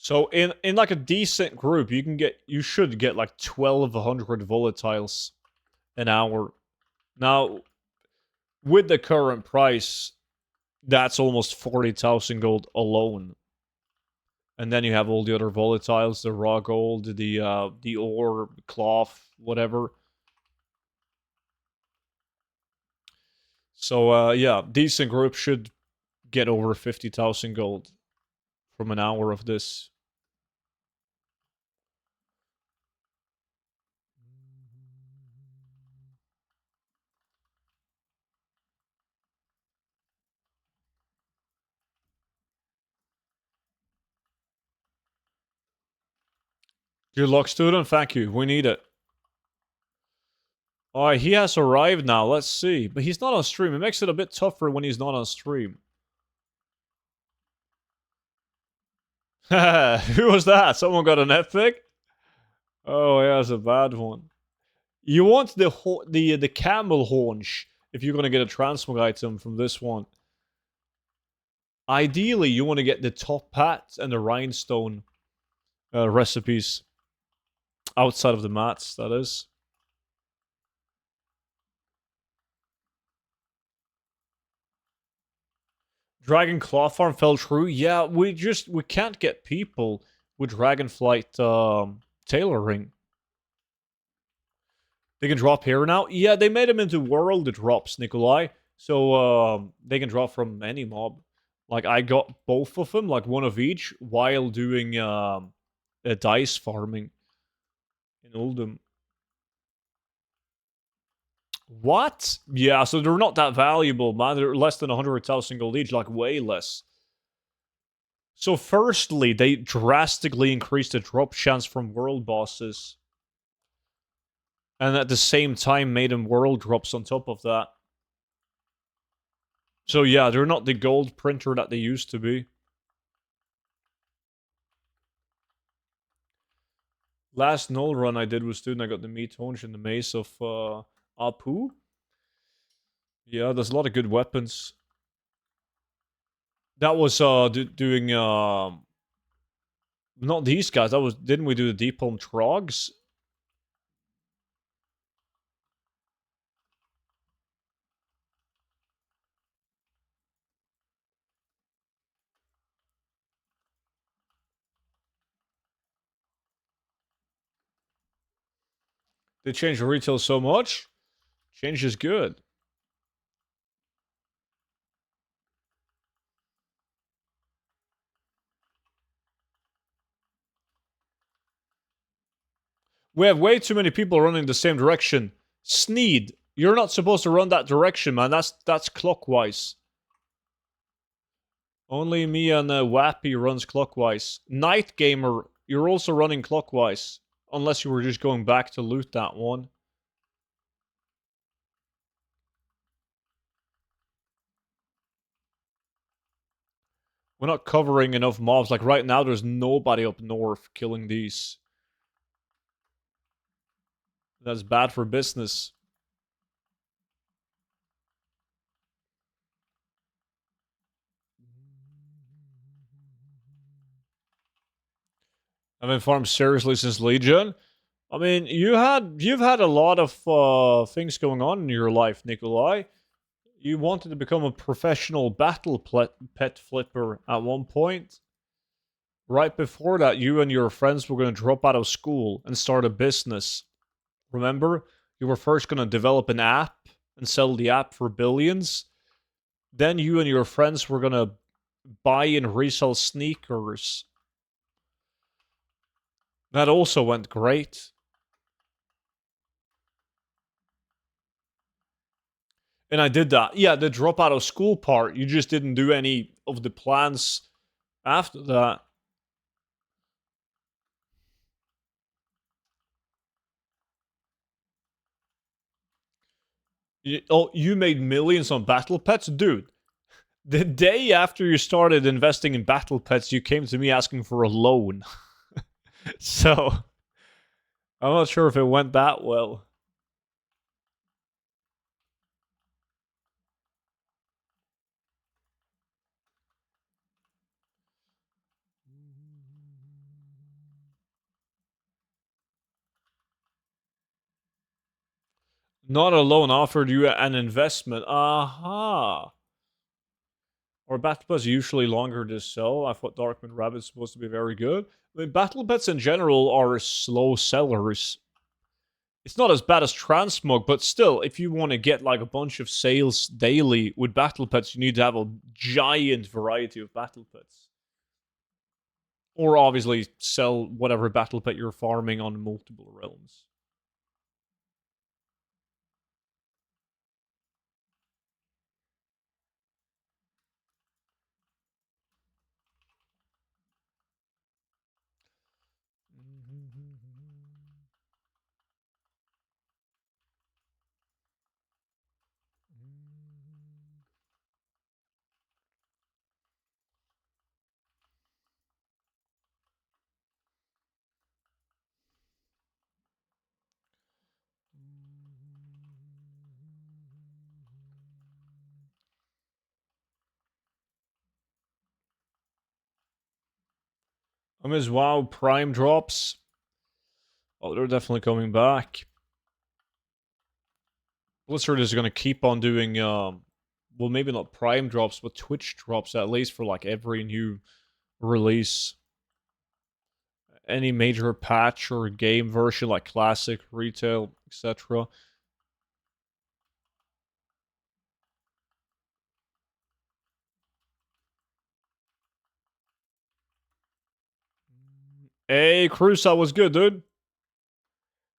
So in like a decent group, you should get like 1,200 volatiles an hour. Now, with the current price, that's almost 40,000 gold alone. And then you have all the other volatiles, the raw gold, the ore, cloth, whatever. So yeah, decent group should get over 50,000 gold from an hour of this. Good luck, student. Thank you. We need it. Alright, he has arrived now. Let's see. But he's not on stream. It makes it a bit tougher when he's not on stream. Who was that? Someone got an epic? Oh, yeah, that's a bad one. You want the camel haunch if you're gonna get a transmog item from this one. Ideally, you want to get the top hat and the rhinestone recipes outside of the mats. That is. Dragon Claw Farm fell through. Yeah, we can't get people with Dragonflight tailoring. They can drop here now. Yeah, they made them into world drops, Nikolai. So they can drop from any mob. Like I got both of them, like one of each, while doing a dice farming in Uldum. What? Yeah, so they're not that valuable, man. They're less than 100,000 gold each, like way less. So firstly, they drastically increased the drop chance from world bosses. And at the same time made them world drops on top of that. So yeah, they're not the gold printer that they used to be. Last null run I did with student, I got the meat haunch and the mace of Apu. Yeah, there's a lot of good weapons. That was doing not these guys. That was didn't we do the deep home trogs? They changed the retail so much. Change is good. We have way too many people running the same direction. Sneed, you're not supposed to run that direction, man. That's clockwise. Only me and Wappy runs clockwise. Night Gamer, you're also running clockwise. Unless you were just going back to loot that one. We're not covering enough mobs. Like right now, there's nobody up north killing these. That's bad for business. I've been farmed seriously since Legion. I mean, you've had a lot of things going on in your life, Nikolai. You wanted to become a professional battle pet flipper at one point. Right before that, you and your friends were going to drop out of school and start a business. Remember? You were first going to develop an app and sell the app for billions. Then you and your friends were going to buy and resell sneakers. That also went great. And I did that. Yeah, the drop out of school part, you just didn't do any of the plans after that. You made millions on battle pets? Dude, the day after you started investing in battle pets, you came to me asking for a loan. So, I'm not sure if it went that well. Not a loan offered you an investment. Aha. Or battle pets are usually longer to sell. I thought Darkman Rabbit's supposed to be very good. I mean, battle pets in general are slow sellers. It's not as bad as Transmog, but still, if you want to get like a bunch of sales daily with battle pets, you need to have a giant variety of battle pets. Or obviously sell whatever battle pet you're farming on multiple realms. I mean, as WoW Prime drops. Oh, they're definitely coming back. Blizzard is going to keep on doing, well, maybe not Prime drops, but Twitch drops at least for like every new release. Any major patch or game version, like Classic, Retail, etc. Hey, Crusoe was good, dude.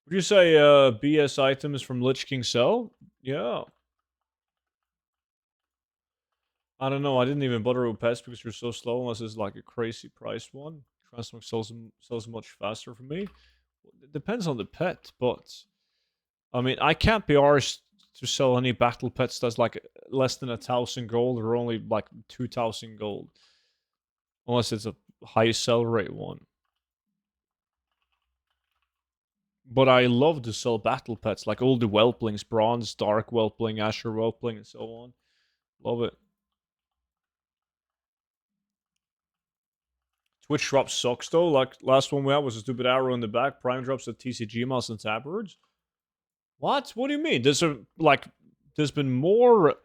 Would you say BS items from Lich King sell? Yeah. I don't know. I didn't even bother with pets because you're so slow unless it's like a crazy priced one. Transmog sells much faster for me. It depends on the pet, but I mean, I can't be arsed to sell any battle pets that's like less than 1,000 gold or only like 2,000 gold. Unless it's a high sell rate one. But I love to sell battle pets, like all the Whelplings, Bronze, Dark Whelpling, Asher Whelpling, and so on. Love it. Twitch drops sucks though. Like last one we had was a stupid arrow in the back. Prime drops at TCG mouse and tabards. What? What do you mean? There's been more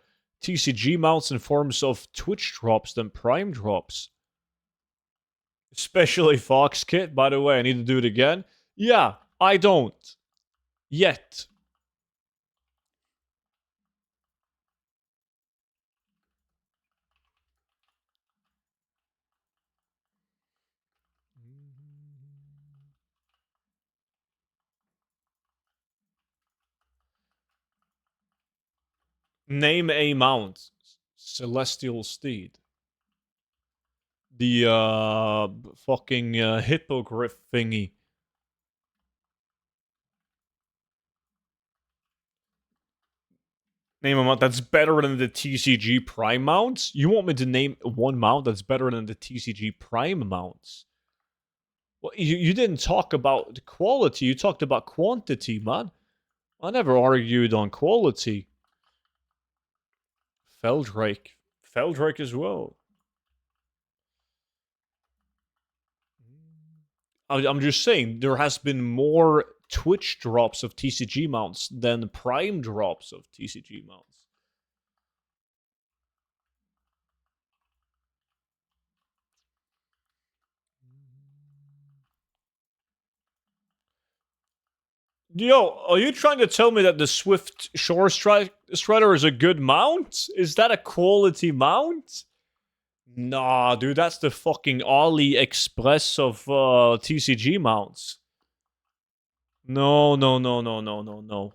TCG mounts in forms of Twitch drops than Prime drops. Especially Fox Kit, by the way. I need to do it again. Yeah, I don't. Yet. Name a mount. Celestial Steed. The fucking hippogriff thingy. Name a mount that's better than the TCG Prime mounts? You want me to name one mount that's better than the TCG Prime mounts? Well, you didn't talk about quality, you talked about quantity, man. I never argued on quality. Feldrake. Feldrake as well. I'm just saying, there has been more Twitch drops of TCG mounts than Prime drops of TCG mounts. Yo, are you trying to tell me that the Swift Shore Strider is a good mount? Is that a quality mount? Nah, dude, that's the fucking AliExpress of TCG mounts. No, no, no, no, no, no, no.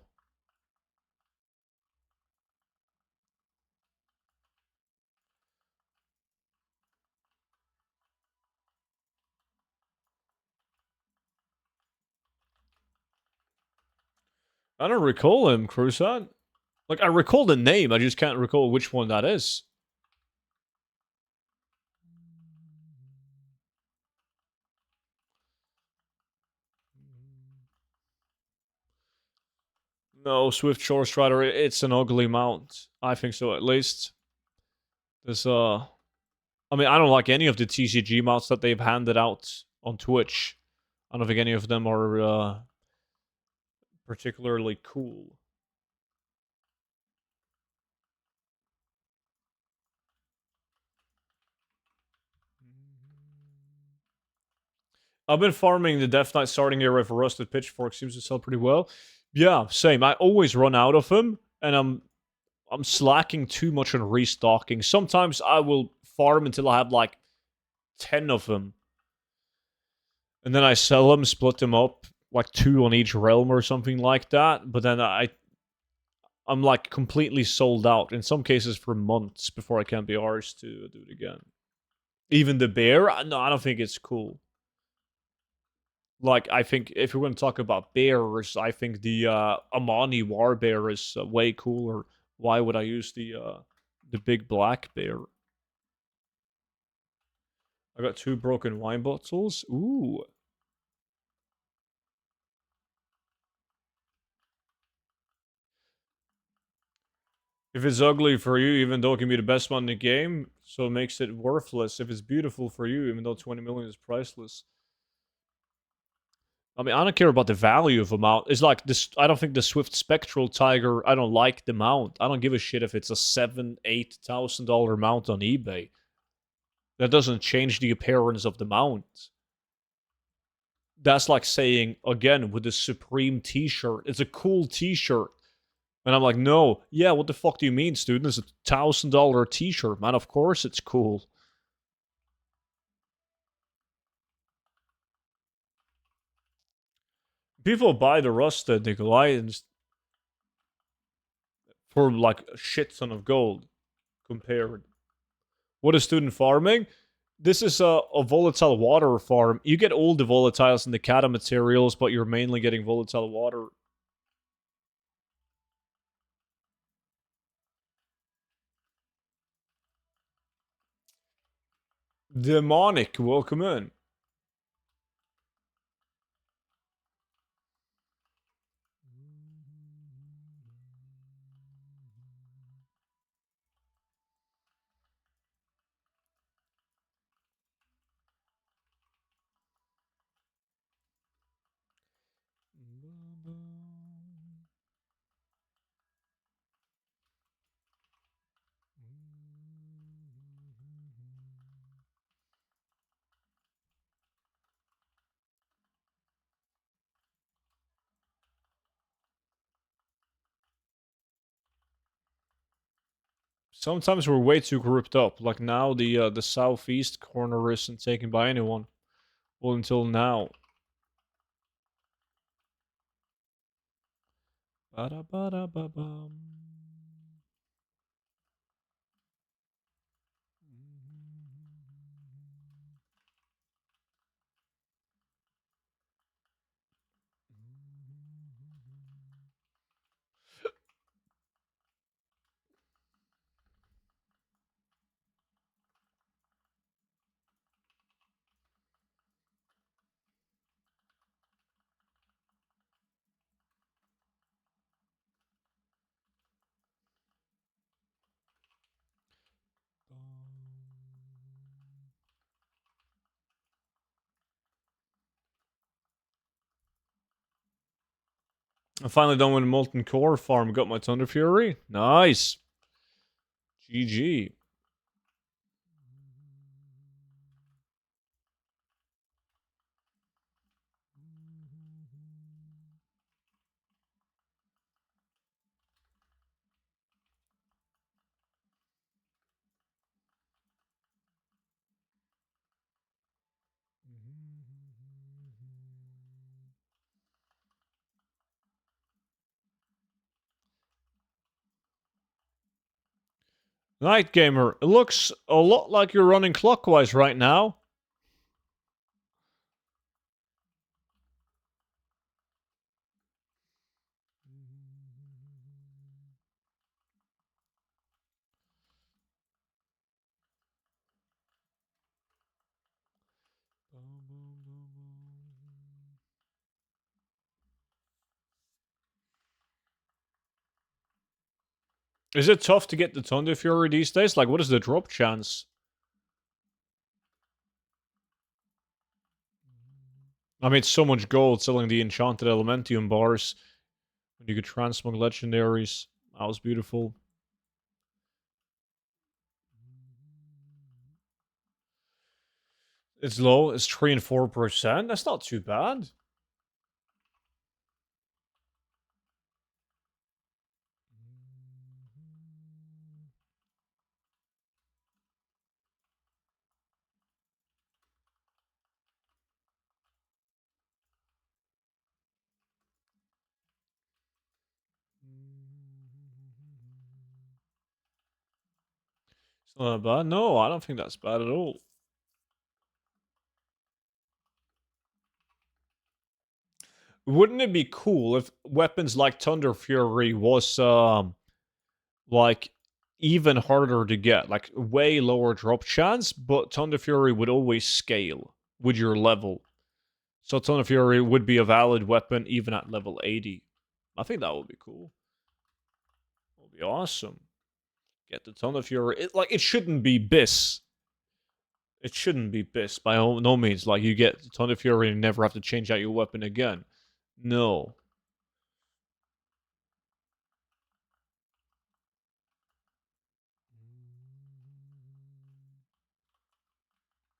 I don't recall him, Crusade. Like, I recall the name, I just can't recall which one that is. No, Swift Shore Strider, it's an ugly mount. I think so, at least. There's, I mean, I don't like any of the TCG mounts that they've handed out on Twitch. I don't think any of them are particularly cool. I've been farming the Death Knight starting area for Rusted Pitchfork. Seems to sell pretty well. Yeah, same. I always run out of them, and I'm slacking too much on restocking. Sometimes I will farm until I have like 10 of them, and then I sell them, split them up, like 2 on each realm or something like that. But then I'm like completely sold out, in some cases for months, before I can be arsed to do it again. Even the bear? No, I don't think it's cool. Like, I think if we're going to talk about bears, I think the Amani War Bear is way cooler. Why would I use the big black bear? I got 2 broken wine bottles. Ooh. If it's ugly for you, even though it can be the best one in the game, so it makes it worthless. If it's beautiful for you, even though 20 million is priceless. I mean, I don't care about the value of a mount. It's like this. I don't think the Swift Spectral Tiger. I don't like the mount. I don't give a shit if it's a $7,000-$8,000 mount on eBay. That doesn't change the appearance of the mount. That's like saying again with the Supreme T-shirt. It's a cool T-shirt, and I'm like, no, yeah. What the fuck do you mean, student? It's $1,000 T-shirt, man. Of course it's cool. People buy the rusted Nikolai for like a shit ton of gold compared. What is student farming? This is a volatile water farm. You get all the volatiles in the kata materials, but you're mainly getting volatile water. Demonic, welcome in. Sometimes we're way too grouped up. Like now, the southeast corner isn't taken by anyone. Well, until now. Ba-da-ba-da-ba-bum. I'm finally done with the Molten Core farm. Got my Thunder Fury. Nice. GG. Night Gamer, it looks a lot like you're running clockwise right now. Is it tough to get the Thunder Fury these days? Like, what is the drop chance? I mean, it's so much gold selling the Enchanted Elementium bars. When you could transmog legendaries. That was beautiful. It's low. It's 3 and 4%. That's not too bad. It's not bad. No, I don't think that's bad at all. Wouldn't it be cool if weapons like Thunder Fury was like even harder to get, like way lower drop chance, but Thunder Fury would always scale with your level. So Thunder Fury would be a valid weapon even at level 80. I think that would be cool. It would be awesome. Get the Thunder Fury. It shouldn't be BIS. It shouldn't be BIS by no means. Like you get Thunder Fury and never have to change out your weapon again. No.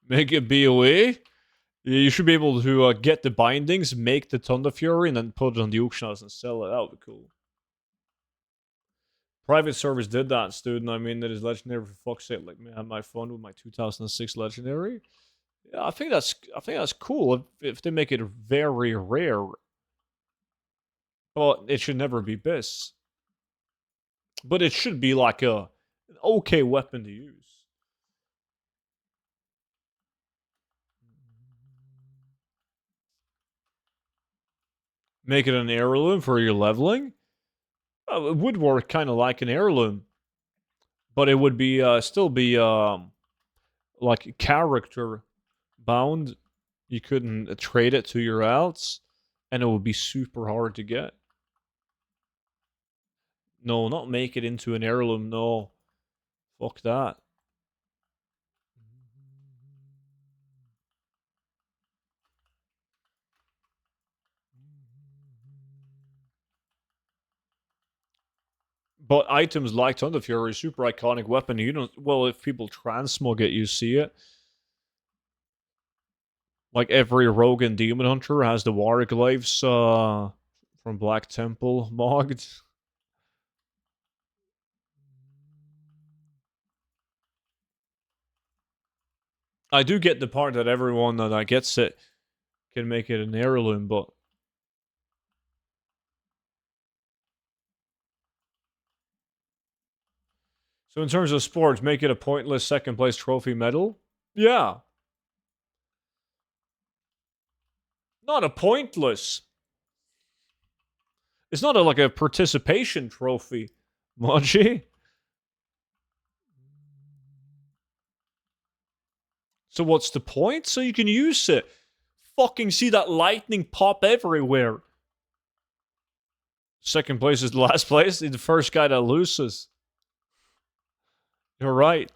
Make it BOE. You should be able to get the bindings, make the Thunder Fury, and then put it on the auction house and sell it. That would be cool. Private servers did that, student. I mean, that is legendary for fuck's sake. Like, me, I had my fun with my 2006 legendary. Yeah, I think that's cool if they make it very rare. But it should never be BIS. But it should be like an okay weapon to use. Make it an heirloom for your leveling. It would work kind of like an heirloom, but it would be still be like character bound. You couldn't trade it to your outs, and it would be super hard to get. No, not make it into an heirloom. No, fuck that. But items like Thunder Fury, super iconic weapon. You don't. Well, if people transmog it, you see it. Like every rogue and demon hunter has the Warglaives from Black Temple mogged. I do get the part that everyone that gets it can make it an heirloom, but so in terms of sports, make it a pointless second place trophy medal. Yeah, not a pointless. It's not like a participation trophy, Mochi. So what's the point? So you can use it. Fucking see that lightning pop everywhere. Second place is the last place. The first guy that loses. You're right.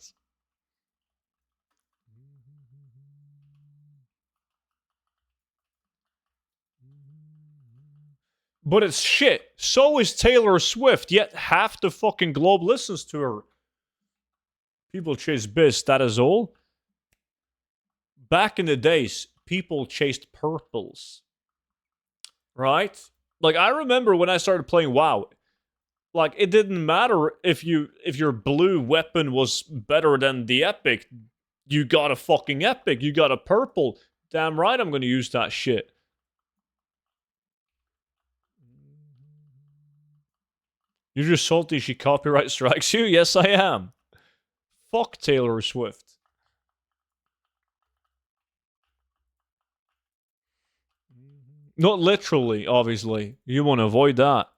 But it's shit. So is Taylor Swift, yet half the fucking globe listens to her. People chase BIS, that is all. Back in the days, people chased purples. Right? Like I remember when I started playing WoW, like it didn't matter if your blue weapon was better than the epic. You got a fucking epic. You got a purple. Damn right I'm gonna use that shit. You're just salty she copyright strikes you? Yes, I am. Fuck Taylor Swift. Not literally, obviously. You want to avoid that.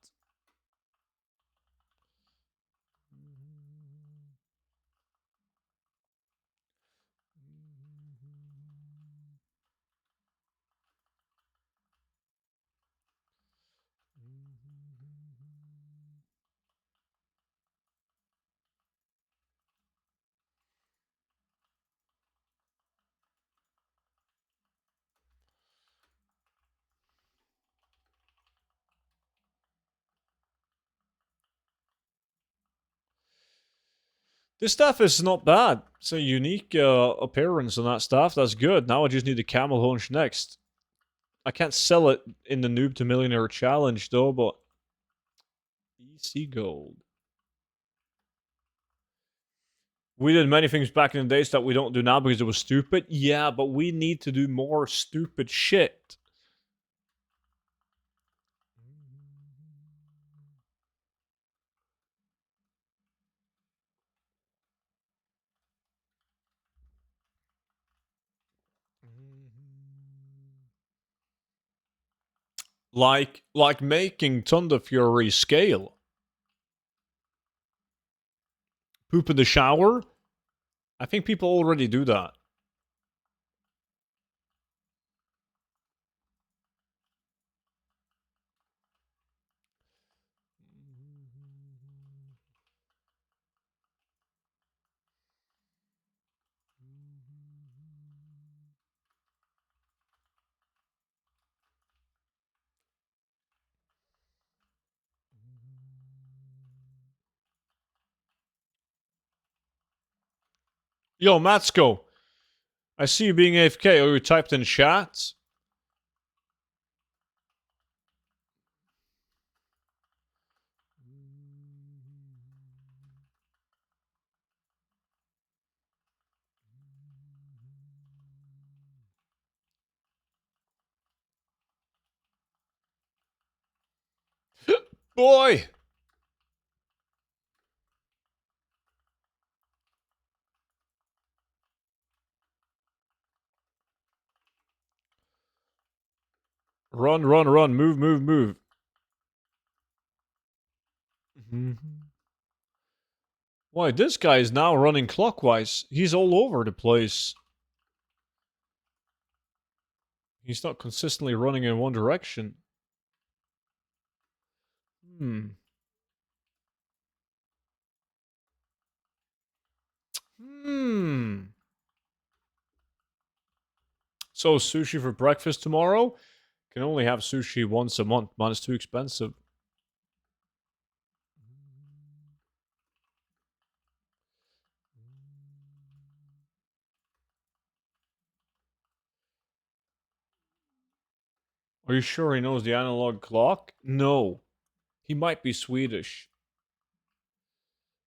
This stuff is not bad. It's a unique appearance on that stuff. That's good. Now I just need the camel hunch next. I can't sell it in the Noob to Millionaire challenge though, but EC Gold. We did many things back in the days that we don't do now because it was stupid. Yeah, but we need to do more stupid shit. Like making Thunder Fury scale. Poop in the shower? I think people already do that. Yo, Matsko, I see you being AFK. Oh, you typed in chat? Boy! Run, run, run. Move, move, move. Why, this guy is now running clockwise. He's all over the place. He's not consistently running in one direction. Hmm. Hmm. So, sushi for breakfast tomorrow? Can only have sushi once a month. Man, it's too expensive. Are you sure he knows the analog clock? No. He might be Swedish.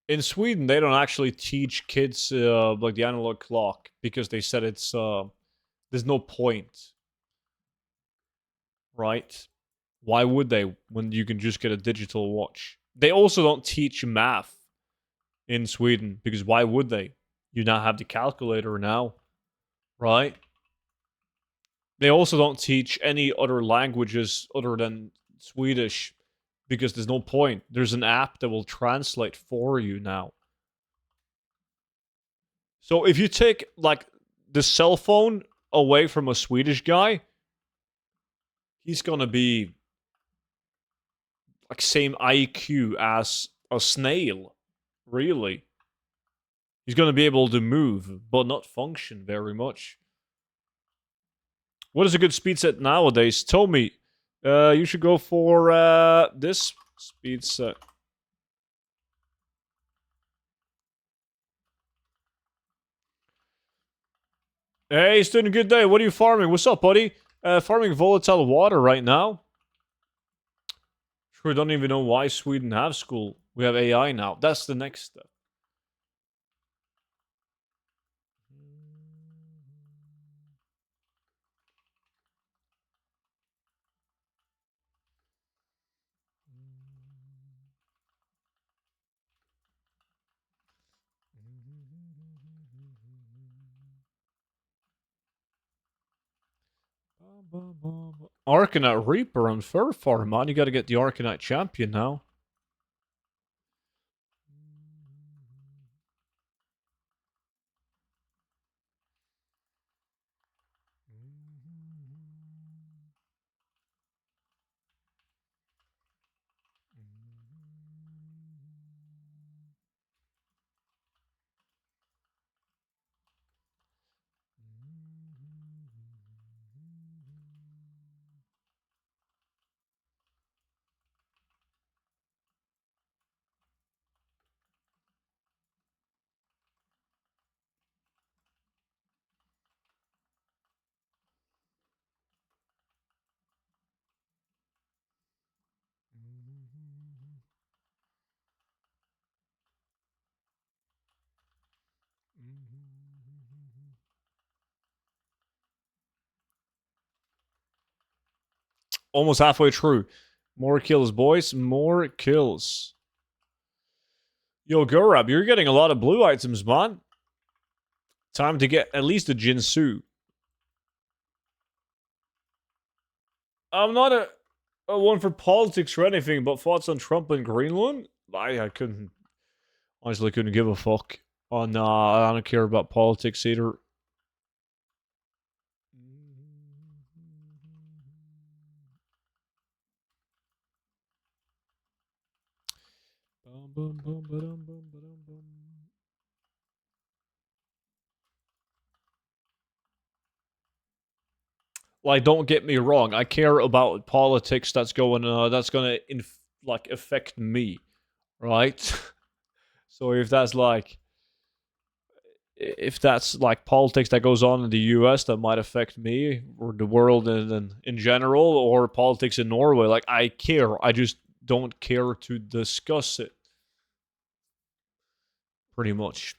In Sweden, they don't actually teach kids like the analog clock because they said it's there's no point, right? Why would they when you can just get a digital watch? They also don't teach math in Sweden because why would they? You now have the calculator now, right? They also don't teach any other languages other than Swedish because there's no point. There's an app that will translate for you now. So if you take like the cell phone away from a Swedish guy, he's gonna be like same IQ as a snail. Really, he's gonna be able to move but not function very much. What is a good speed set nowadays? Tell me. You should go for this speed set. Hey, it's doing a good day. What are you farming? What's up, buddy? Farming volatile water right now. Sure, don't even know why Sweden have school. We have AI now. That's the next step. Arcanite Reaper on Fur Farm, man. You gotta get the Arcanite Champion now. Almost halfway through. More kills, boys. More kills. Yo, Gorab, you're getting a lot of blue items, man. Time to get at least a Jinsu. I'm not a one for politics or anything, but thoughts on Trump and Greenland? I couldn't, honestly couldn't give a fuck. Oh, nah, I don't care about politics either. Like, don't get me wrong, I care about politics that's gonna like affect me, right? So if that's like politics that goes on in the US that might affect me or the world in general, or politics in Norway, like I care. I just don't care to discuss it. Pretty much.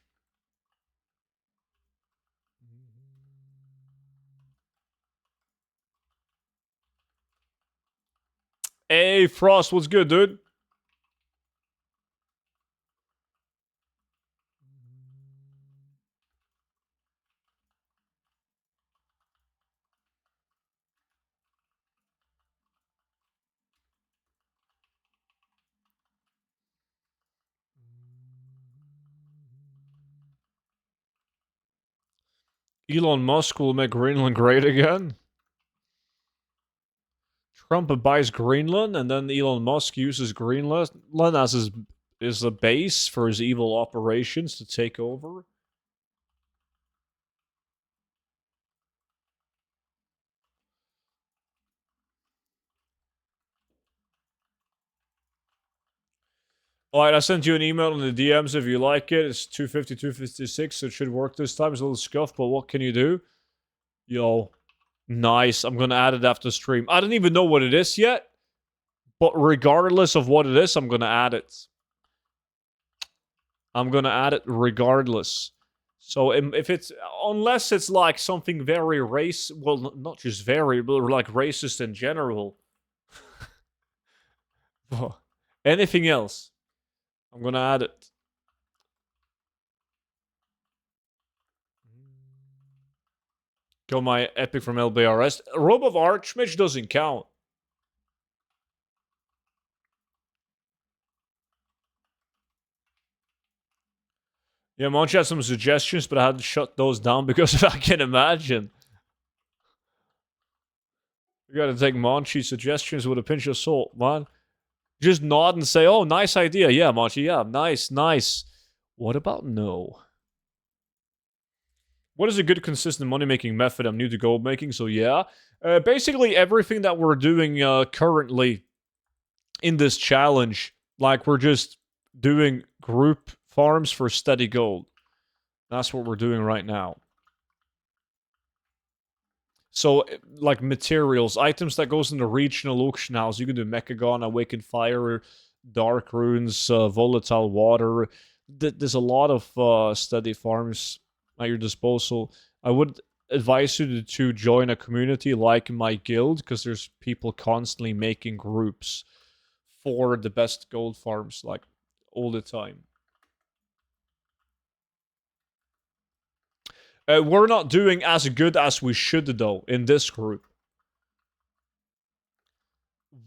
Hey, Frost, what's good, dude? Elon Musk will make Greenland great again. Trump buys Greenland, and then Elon Musk uses Greenland as his a base for his evil operations to take over. Alright, I sent you an email in the DMs if you like it. It's 250, 256, so it should work this time. It's a little scuffed, but what can you do? Yo, nice. I'm gonna add it after stream. I don't even know what it is yet, but regardless of what it is, I'm gonna add it. I'm gonna add it regardless. So if it's, unless it's like something very well, not just very, but like racist in general. Anything else, I'm gonna add it. Got my epic from LBRS. Robe of Archmage doesn't count. Yeah, Monchi had some suggestions, but I had to shut those down because I can imagine. You gotta take Monchi's suggestions with a pinch of salt, man. Just nod and say, oh, nice idea. Yeah, Monchi, yeah, nice, nice. What about no? What is a good, consistent money-making method? I'm new to gold making, so yeah. Basically, everything that we're doing currently in this challenge, like we're just doing group farms for steady gold. That's what we're doing right now. So, like materials, items that goes into regional auction house. You can do Mechagon, Awakened Fire, Dark Runes, Volatile Water. There's a lot of steady farms at your disposal. I would advise you to join a community like my guild, because there's people constantly making groups for the best gold farms, like, all the time. We're not doing as good as we should, though, in this group.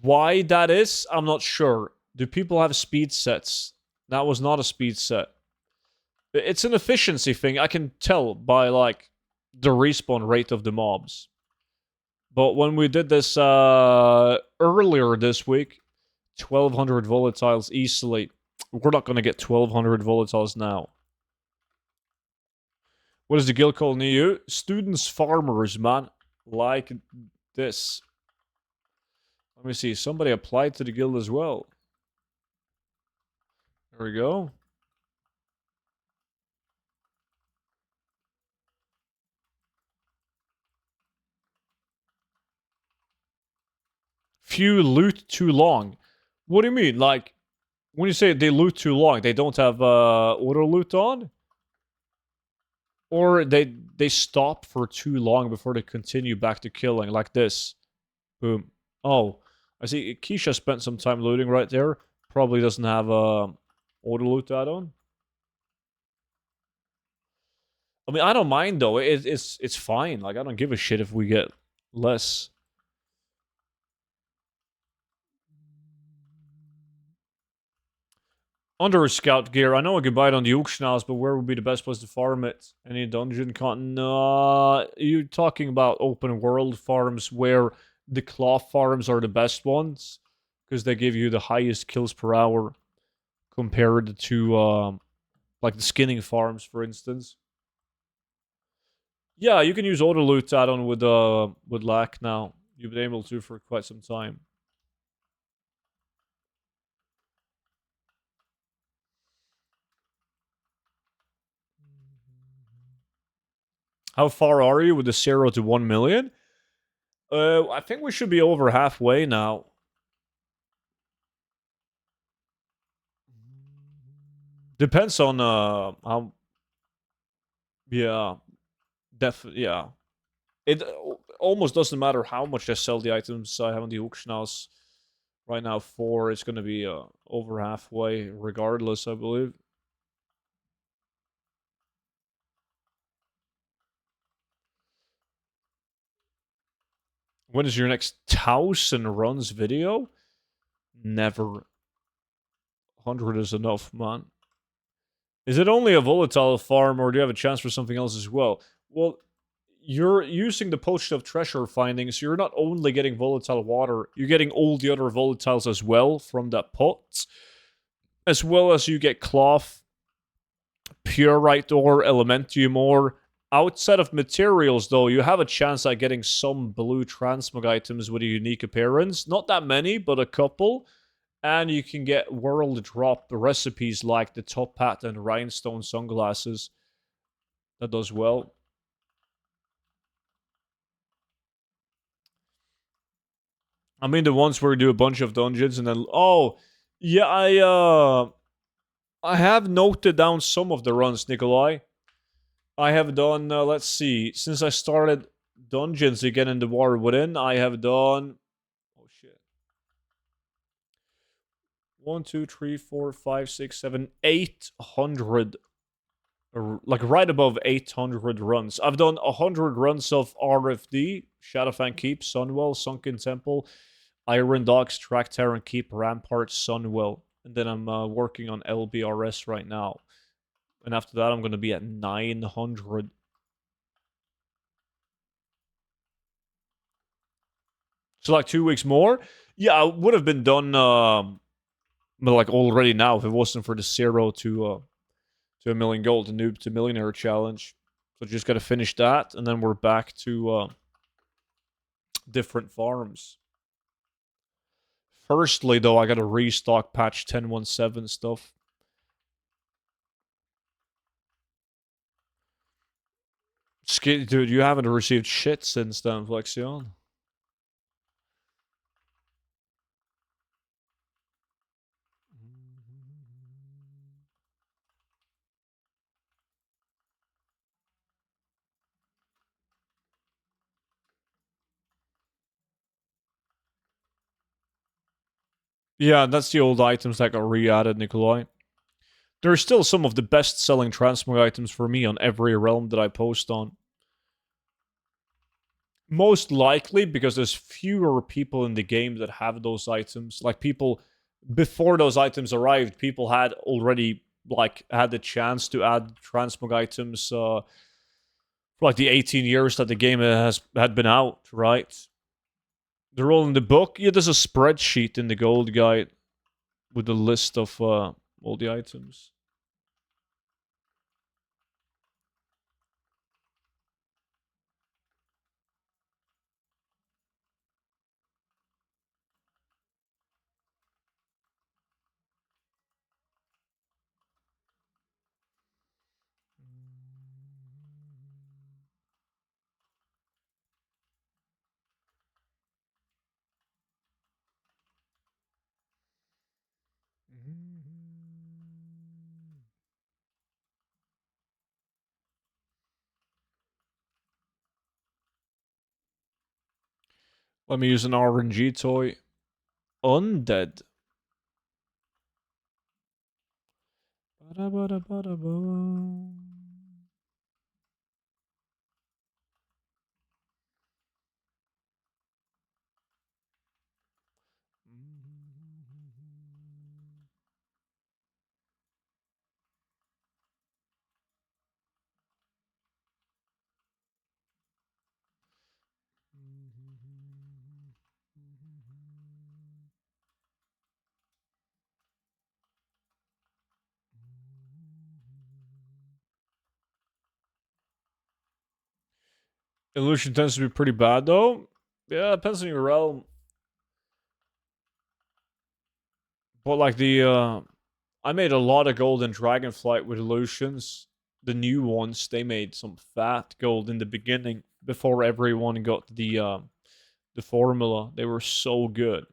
Why that is, I'm not sure. Do people have speed sets? That was not a speed set. It's an efficiency thing. I can tell by, like, the respawn rate of the mobs. But when we did this earlier this week, 1,200 volatiles easily. We're not going to get 1,200 volatiles now. What is the guild called near you? Students Farmers, man. Like this. Let me see. Somebody applied to the guild as well. There we go. Few loot too long. What do you mean? Like, when you say they loot too long, they don't have auto loot on? Or they stop for too long before they continue back to killing, like this. Boom. Oh, I see. Keisha spent some time looting right there. Probably doesn't have a auto loot add-on. I mean, I don't mind though. It's fine. Like I don't give a shit if we get less. Under scout gear, I know I could buy it on the auction house, but where would be the best place to farm it? Any dungeon content? No, you're talking about open world farms where the cloth farms are the best ones because they give you the highest kills per hour compared to like the skinning farms, for instance. Yeah, you can use auto loot add-on with lack now. You've been able to for quite some time. How far are you with the 0 to 1 million? I think we should be over halfway now. Depends on how. Yeah, yeah. It almost doesn't matter how much I sell the items I have on the auction house right now for. It's gonna be over halfway regardless, I believe. When is your next thousand runs video? Never. 100 is enough, man. Is it only a volatile farm, or do you have a chance for something else as well? Well, you're using the poached of treasure findings. So you're not only getting volatile water, you're getting all the other volatiles as well from that pot, as well as you get cloth, purite ore, elementium ore. Outside of materials, though, you have a chance at getting some blue transmog items with a unique appearance. Not that many, but a couple. And you can get world drop recipes like the top hat and rhinestone sunglasses. That does well. I mean the ones where you do a bunch of dungeons and then yeah, I have noted down some of the runs, Nikolai. I have done let's see, since I started dungeons again in the War Within, I have done oh shit. 800 like right above 800 runs. I've done 100 runs of RFD, Shadowfang Keep, Sunwell, Sunken Temple, Iron Dogs, Track Terran Keep, Rampart, Sunwell. And then I'm working on LBRS right now. And after that, I'm going to be at 900. So like 2 weeks more? Yeah, I would have been done like already now if it wasn't for the 0 to 1 million gold, the noob to millionaire challenge. So just got to finish that, and then we're back to different farms. Firstly, though, I got to restock patch 10.17 stuff. Dude, you haven't received shit since then, Flexion. Yeah, that's the old items that got re-added, Nikolai. There are still some of the best-selling transmog items for me on every realm that I post on. Most likely because there's fewer people in the game that have those items. Like people before those items arrived, people had already like had the chance to add transmog items for like the 18 years that the game had been out, right? They're all in the book. Yeah, there's a spreadsheet in the gold guide with a list of all the items. Let me use an RNG toy. Undead. Ba-da-ba-da-ba-da-ba. Illusion tends to be pretty bad though. Yeah, depends on your realm. But like I made a lot of gold in Dragonflight with illusions. The new ones, they made some fat gold in the beginning before everyone got the formula. They were so good.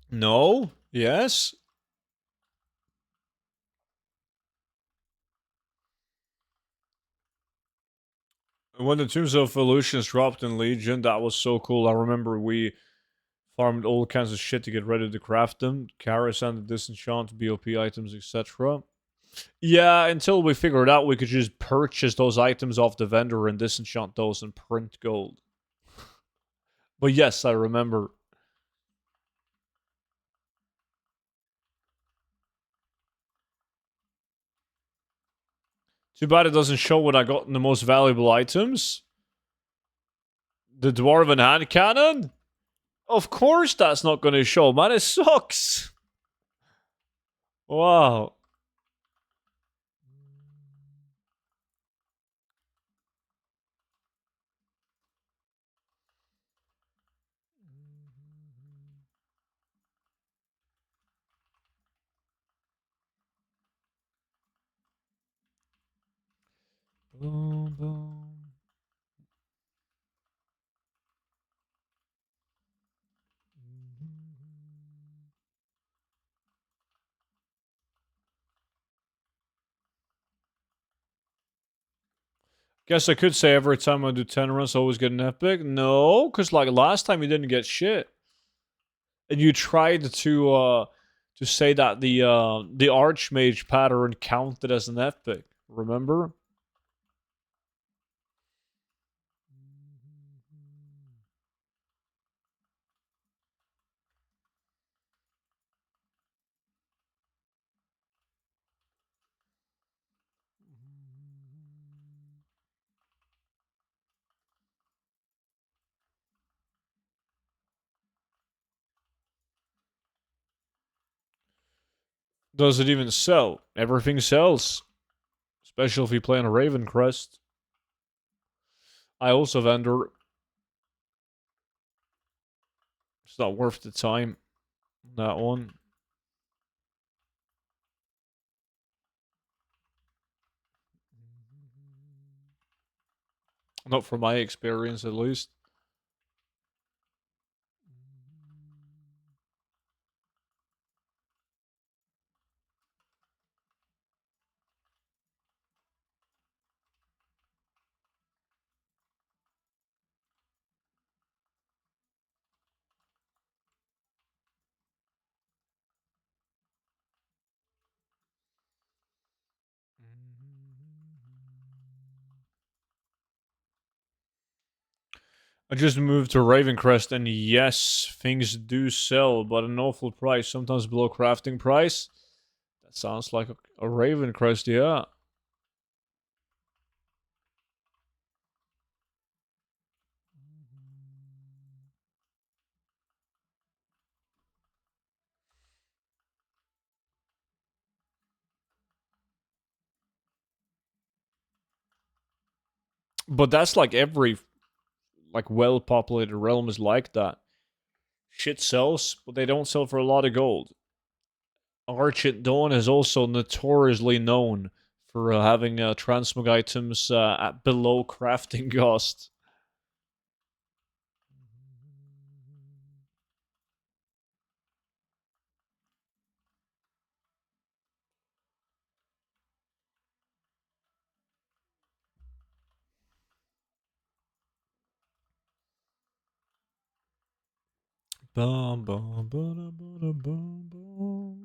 No? Yes? When the Tombs of Illusions dropped in Legion, that was so cool. I remember we farmed all kinds of shit to get ready to craft them. Karis and the Disenchant, BOP items, etc. Yeah, until we figured out we could just purchase those items off the vendor and disenchant those and print gold. But yes, I remember. Too bad it doesn't show what I got in the most valuable items. The Dwarven Hand Cannon? Of course that's not going to show, man. It sucks. Wow. Boom, boom. Guess I could say every time I do 10 runs, I always get an epic. No, because like last time you didn't get shit. And you tried to say that the Archmage pattern counted as an epic. Remember? Does it even sell? Everything sells. Especially if you play on a Raven Crest. I also vendor. It's not worth the time. That one. Not from my experience, at least. I just moved to Ravencrest, and yes, things do sell, but an awful price, sometimes below crafting price. That sounds like a Ravencrest, yeah. But that's like every like well-populated realm is like that. Shit sells, but they don't sell for a lot of gold. Archit Dawn is also notoriously known for having transmog items at below crafting cost. Bum, bum, bum, bum, bum, bum.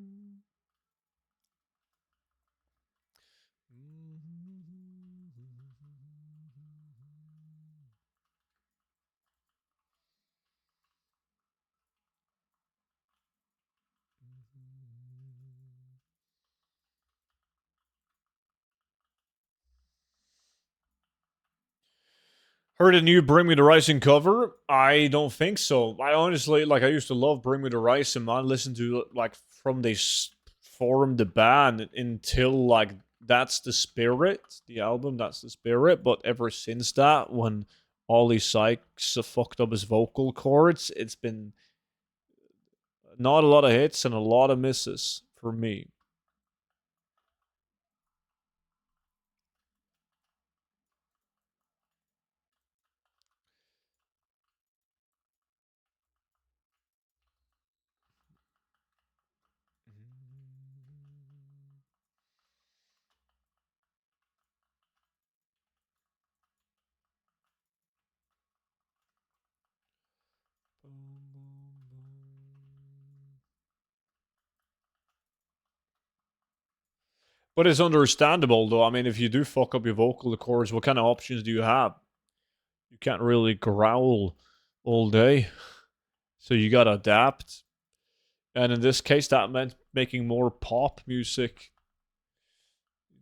Heard a new Bring Me the Rising cover? I don't think so. I honestly, like, I used to love Bring Me the Rising, man. Listen to, like, from they formed the band until, like, That's the Spirit, the album, That's the Spirit. But ever since that, when Ollie Sykes fucked up his vocal cords, it's been not a lot of hits and a lot of misses for me. But it's understandable, though. I mean, if you do fuck up your vocal cords, what kind of options do you have? You can't really growl all day, so you gotta adapt. And in this case, that meant making more pop music.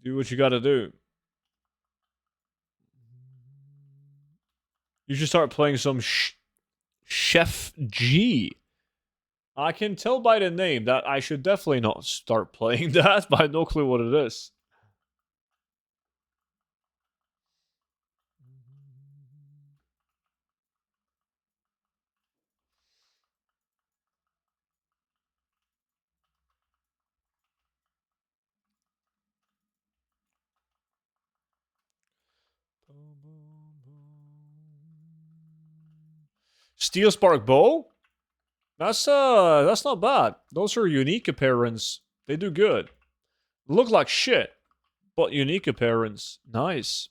Do what you gotta do. You should start playing some Chef G. I can tell by the name that I should definitely not start playing that, but I have no clue what it is. Steel Spark Bow? That's not bad. Those are unique appearance. They do good. Look like shit, but unique appearance. Nice.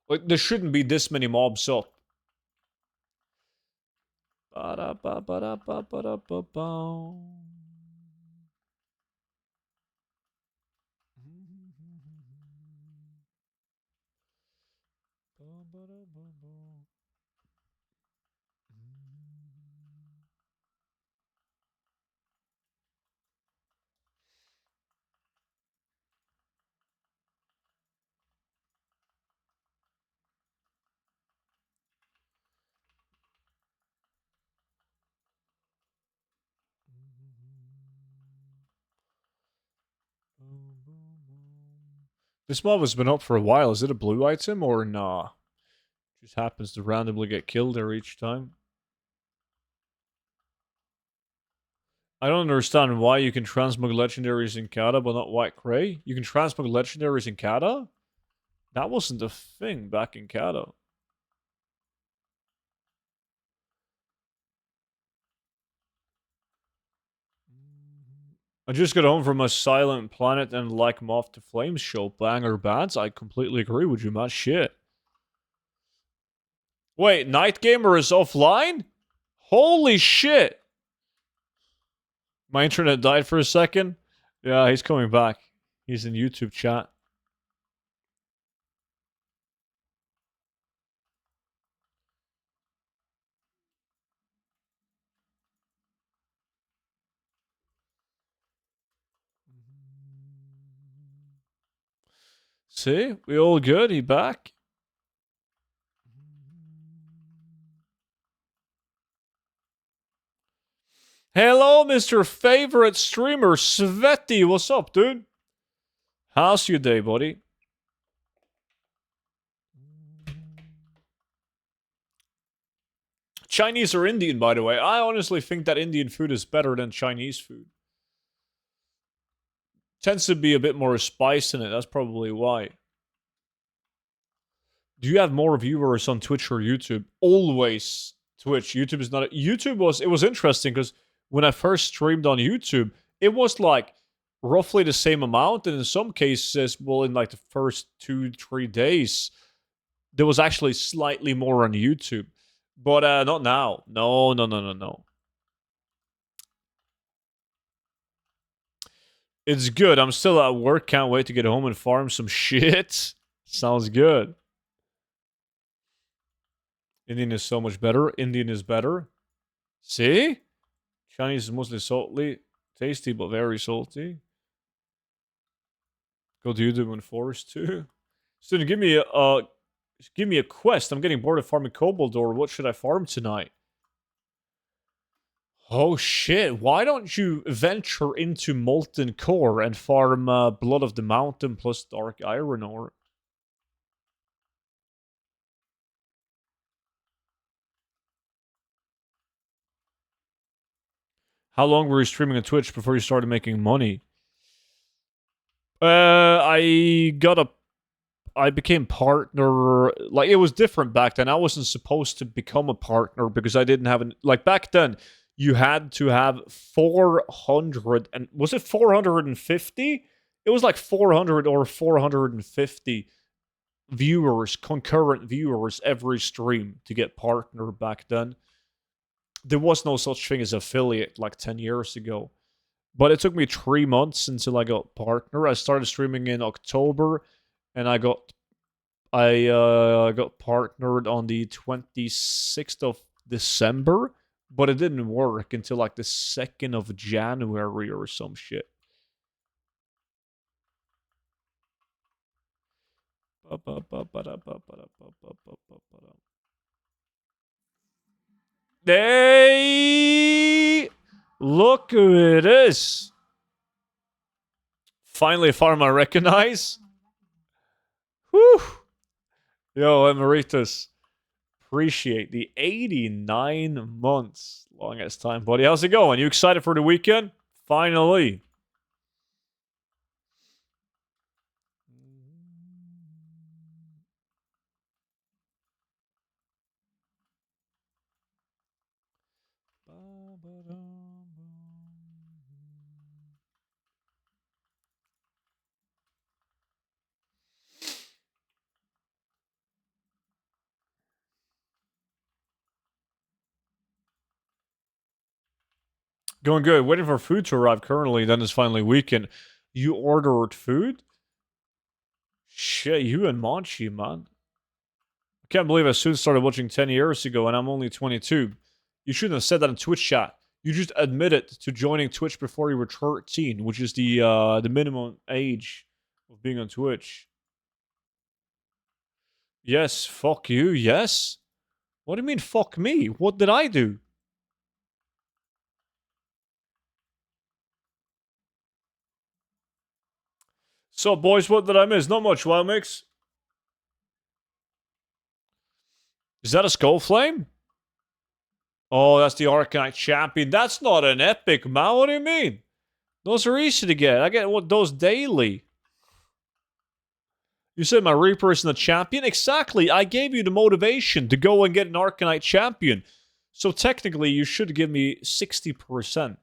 Like, there shouldn't be this many mobs up. Ba-da-ba-ba-da-ba-ba-da-ba-ba. This mob has been up for a while. Is it a blue item or nah? Just happens to randomly get killed there each time. I don't understand why you can transmog legendaries in Kata but not White Cray. You can transmog legendaries in Kata? That wasn't a thing back in Kata. I just got home from a Silent Planet and Like Moth to Flames show. Banger bands? I completely agree with you, man. Shit. Wait, Night Gamer is offline? Holy shit! My internet died for a second. Yeah, he's coming back. He's in YouTube chat. See? We all good? He back? Hello, Mr. Favorite Streamer, Sveti. What's up, dude? How's your day, buddy? Chinese or Indian, by the way. I honestly think that Indian food is better than Chinese food. Tends to be a bit more spice in it. That's probably why. Do you have more viewers on Twitch or YouTube? Always Twitch. YouTube is not. YouTube was. It was interesting because when I first streamed on YouTube, it was like roughly the same amount, and in some cases, well, in like the first 2-3 days, there was actually slightly more on YouTube, but not now. No, no, no, no, no. It's good. I'm still at work. Can't wait to get home and farm some shit. Sounds good. Indian is so much better. Indian is better. See? Chinese is mostly salty. Tasty, but very salty. Go to YouTube when forced to. Student, give me a quest. I'm getting bored of farming kobold, or what should I farm tonight? Oh shit, why don't you venture into Molten Core and farm Blood of the Mountain plus Dark Iron Ore? How long were you streaming on Twitch before you started making money? I became partner. Like, it was different back then. I wasn't supposed to become a partner because I didn't have like, back then you had to have 400, and was it 450? It was like 400 or 450 viewers, concurrent viewers every stream to get partner back then. There was no such thing as affiliate like 10 years ago. But it took me 3 months until I got partner. I started streaming in October, and I got partnered on the 26th of December, but it didn't work until like the 2nd of January or some shit. Hey! Look who it is! Finally a farm I recognize. Whew! Yo, Emeritus. Appreciate the 89 months. Longest time, buddy. How's it going? You excited for the weekend? Finally. Going good. Waiting for food to arrive currently. Then it's finally weekend. You ordered food? Shit, you and Monchi, man. I can't believe I soon started watching 10 years ago and I'm only 22. You shouldn't have said that in Twitch chat. You just admitted to joining Twitch before you were 13, which is the minimum age of being on Twitch. Yes, fuck you, yes? What do you mean, fuck me? What did I do? So, boys, what did I miss? Not much, Wild Mix. Is that a Skull Flame? Oh, that's the Arcanite Champion. That's not an epic, man. What do you mean? Those are easy to get. I get those daily. You said my Reaper isn't a champion? Exactly. I gave you the motivation to go and get an Arcanite Champion. So technically, you should give me 60%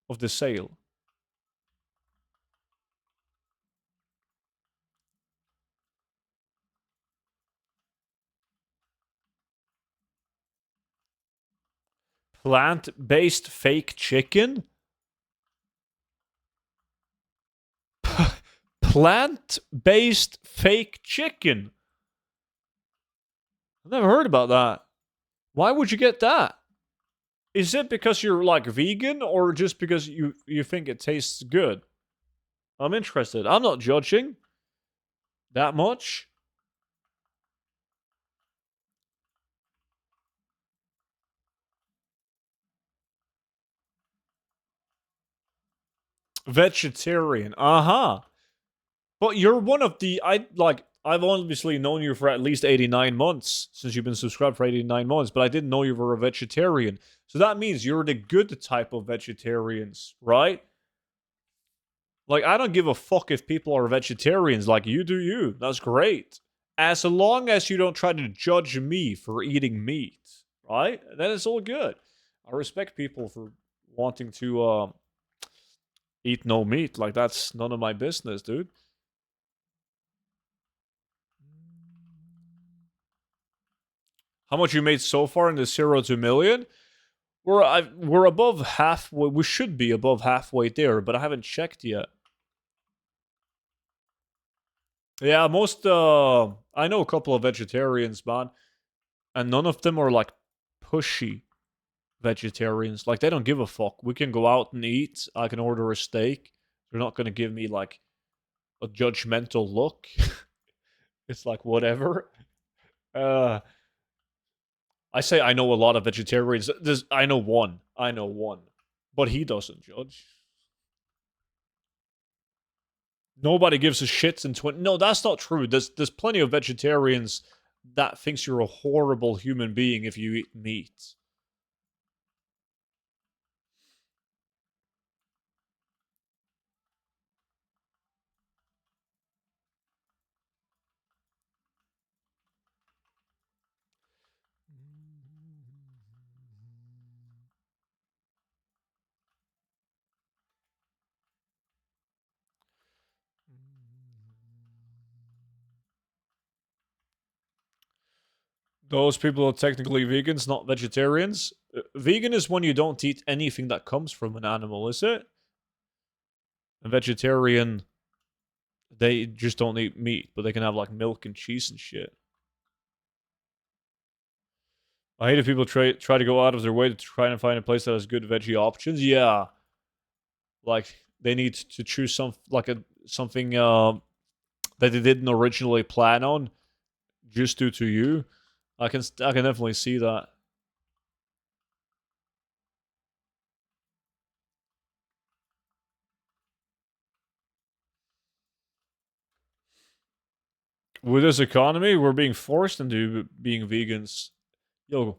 of the sale. Plant-based fake chicken? Plant-based fake chicken? I've never heard about that. Why would you get that? Is it because you're like vegan or just because you think it tastes good? I'm interested. I'm not judging that much. Vegetarian. Uh-huh. But you're one of the I've obviously known you for at least 89 months since you've been subscribed for 89 months, but I didn't know you were a vegetarian. So that means you're the good type of vegetarians, right? Like, I don't give a fuck if people are vegetarians. Like, you do you. That's great. As long as you don't try to judge me for eating meat, right? Then it's all good. I respect people for wanting to eat no meat. Like, that's none of my business, dude. How much you made so far in the 0 to 1 million? We're above halfway. We should be above halfway there, but I haven't checked yet. Yeah, most I know a couple of vegetarians, man, and none of them are like pushy vegetarians. Like, they don't give a fuck. We can go out and eat. I can order a steak. They're not gonna give me like a judgmental look. It's like whatever. Uh I say I know a lot of vegetarians. I know one. I know one. But he doesn't judge. Nobody gives a shit in 20. No, that's not true. There's plenty of vegetarians that thinks you're a horrible human being if you eat meat. Those people are technically vegans, not vegetarians. Vegan is when you don't eat anything that comes from an animal, is it? A vegetarian, they just don't eat meat, but they can have like milk and cheese and shit. I hate if people try to go out of their way to try and find a place that has good veggie options. Yeah, like they need to choose something that they didn't originally plan on just due to you. I can definitely see that. With this economy, we're being forced into being vegans. Yo,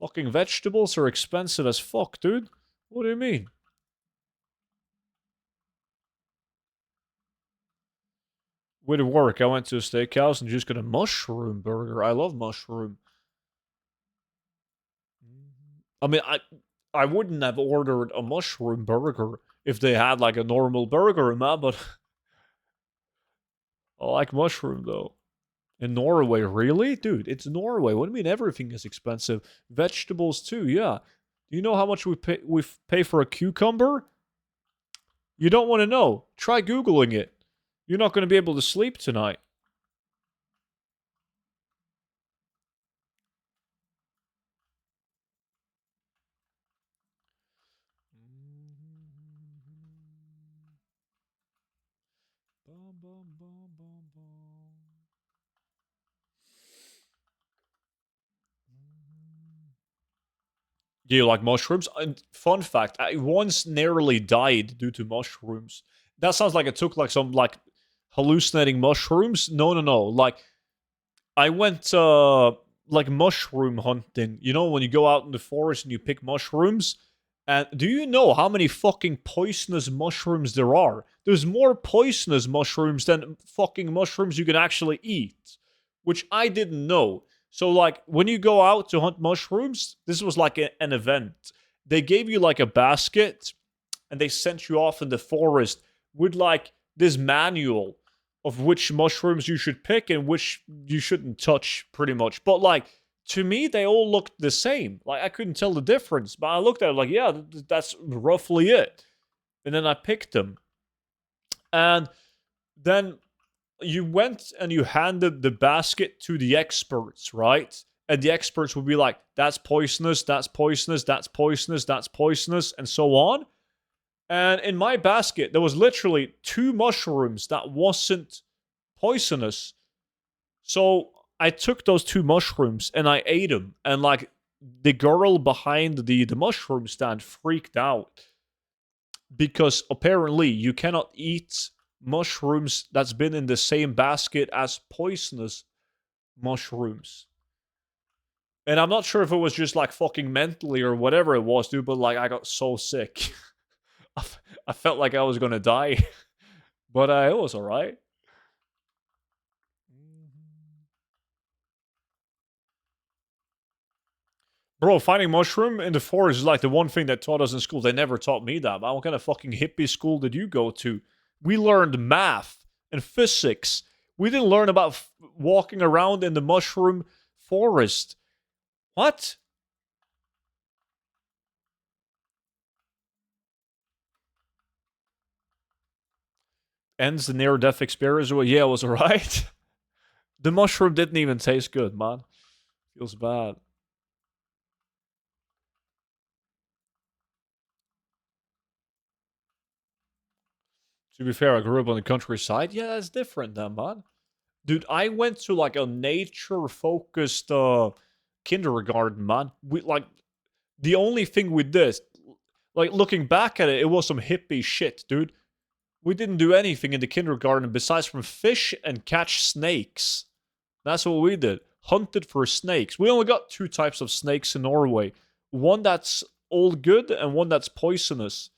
fucking vegetables are expensive as fuck, dude. What do you mean? With work, I went to a steakhouse and just got a mushroom burger. I love mushroom. I mean, I wouldn't have ordered a mushroom burger if they had like a normal burger, man, but I like mushroom though. In Norway, really? Dude, it's Norway. What do you mean everything is expensive? Vegetables too, yeah. Do you know how much we pay for a cucumber? You don't want to know. Try Googling it. You're not going to be able to sleep tonight. Do you like mushrooms? And fun fact, I once nearly died due to mushrooms. That sounds like it took like some like hallucinating mushrooms. No, no, no. Like I went like mushroom hunting. You know when you go out in the forest and you pick mushrooms? And do you know how many fucking poisonous mushrooms there are? There's more poisonous mushrooms than fucking mushrooms you can actually eat, which I didn't know. So, like, when you go out to hunt mushrooms, this was like an event. They gave you like a basket and they sent you off in the forest with like this manual of which mushrooms you should pick and which you shouldn't touch, pretty much. But, like, to me, they all looked the same. Like, I couldn't tell the difference. But I looked at it like, yeah, that's roughly it. And then I picked them. And then you went and you handed the basket to the experts, right? And the experts would be like, that's poisonous, that's poisonous, that's poisonous, that's poisonous, and so on. And in my basket, there was literally 2 mushrooms that wasn't poisonous. So I took those 2 mushrooms and I ate them. And like the girl behind the mushroom stand freaked out because apparently you cannot eat mushrooms that's been in the same basket as poisonous mushrooms. And I'm not sure if it was just like fucking mentally or whatever it was, dude, but like I got so sick. I felt like I was gonna die. But it was alright. Bro, finding mushroom in the forest is like the one thing that taught us in school. They never taught me that. Man. What kind of fucking hippie school did you go to? We learned math and physics. We didn't learn about walking around in the mushroom forest. What? Ends the near-death experience? Well, yeah, it was alright. The mushroom didn't even taste good, man. Feels bad. To be fair, I grew up on the countryside. Yeah, that's different then, man. Dude, I went to like a nature-focused kindergarten, man. We like the only thing we did, like looking back at it, it was some hippie shit, dude. We didn't do anything in the kindergarten besides from fish and catch snakes. That's what we did. Hunted for snakes. We only got two types of snakes in Norway. One that's all good and one that's poisonous.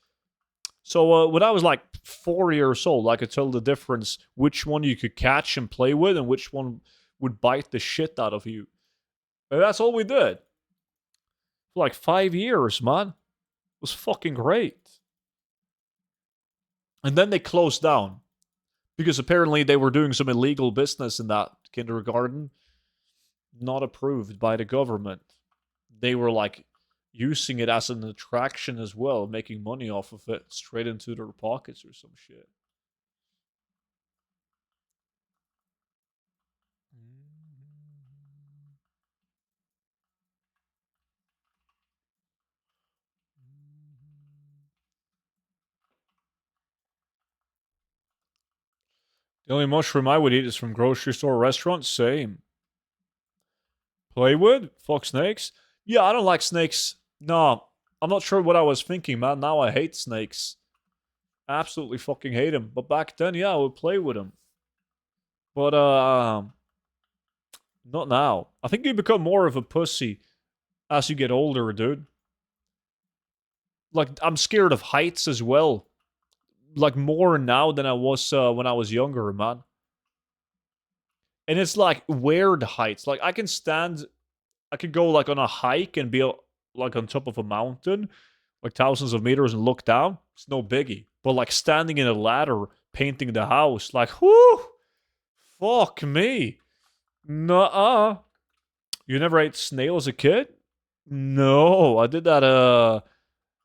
So when I was like 4 years old, I could tell the difference which one you could catch and play with and which one would bite the shit out of you. And that's all we did. For like 5 years, man. It was fucking great. And then they closed down because apparently they were doing some illegal business in that kindergarten, not approved by the government. They were like using it as an attraction as well, making money off of it straight into their pockets or some shit. The only mushroom I would eat is from grocery store or restaurant. Same. Playwood? Fuck snakes? Yeah, I don't like snakes. No, I'm not sure what I was thinking, man. Now I hate snakes. Absolutely fucking hate them. But back then, yeah, I would play with them. But not now. I think you become more of a pussy as you get older, dude. Like I'm scared of heights as well. Like more now than I was when I was younger, man. And it's like weird heights. Like I could go like on a hike and be like on top of a mountain, like thousands of meters and look down. It's no biggie. But like standing in a ladder, painting the house, like whoo, fuck me. Nuh-uh. You never ate snail as a kid? No, I did that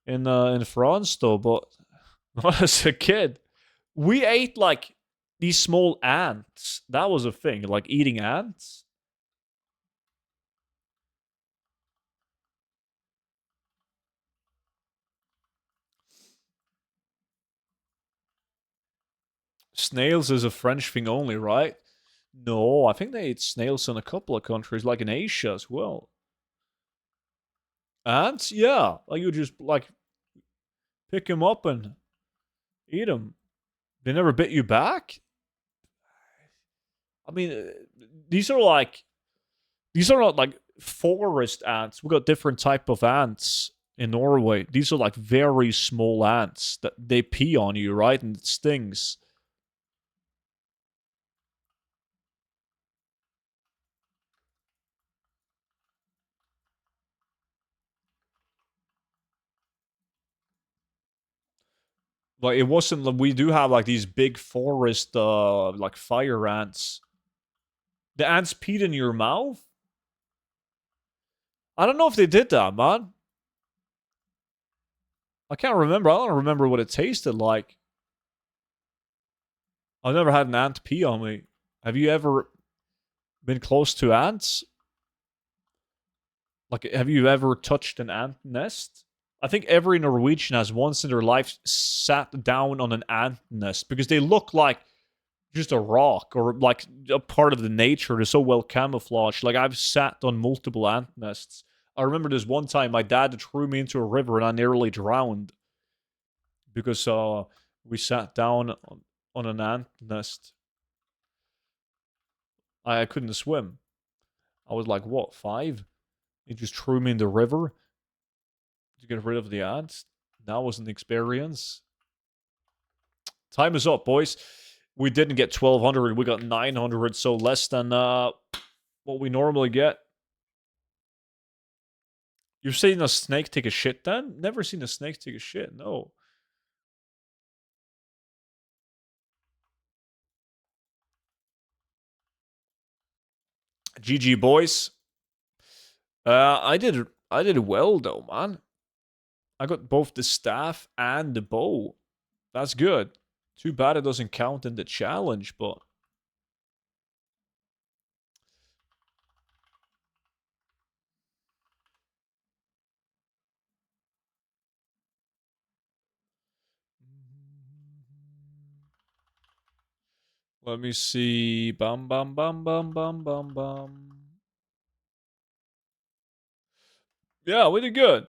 in France though, but not as a kid. We ate like these small ants. That was a thing, like eating ants. Snails is a French thing only, right? No, I think they eat snails in a couple of countries, like in Asia as well. Ants? Yeah, like you just like pick them up and eat them. They never bit you back. I mean, these are like these are not like forest ants. We got different type of ants in Norway. These are like very small ants that they pee on you, right? And it stings. Like it wasn't like we do have like these big forest like fire ants. The ants peed in your mouth? I don't know if they did that, man. I can't remember. I don't remember what it tasted like. I've never had an ant pee on me. Have you ever been close to ants? Like, have you ever touched an ant nest? I think every Norwegian has once in their life sat down on an ant nest because they look like just a rock or like a part of the nature. They're so well camouflaged. Like, I've sat on multiple ant nests. I remember this one time my dad threw me into a river and I nearly drowned because we sat down on an ant nest. I couldn't swim. I was like, what, 5? He just threw me in the river to get rid of the ants. That was an experience. Time is up, boys. We didn't get 1,200. We got 900, so less than what we normally get. You've seen a snake take a shit then? Never seen a snake take a shit, no. GG, boys. I did well though, man. I got both the staff and the bow. That's good. Too bad it doesn't count in the challenge, but let me see. Bum bum bum bum bum bum bum. Yeah, we did good.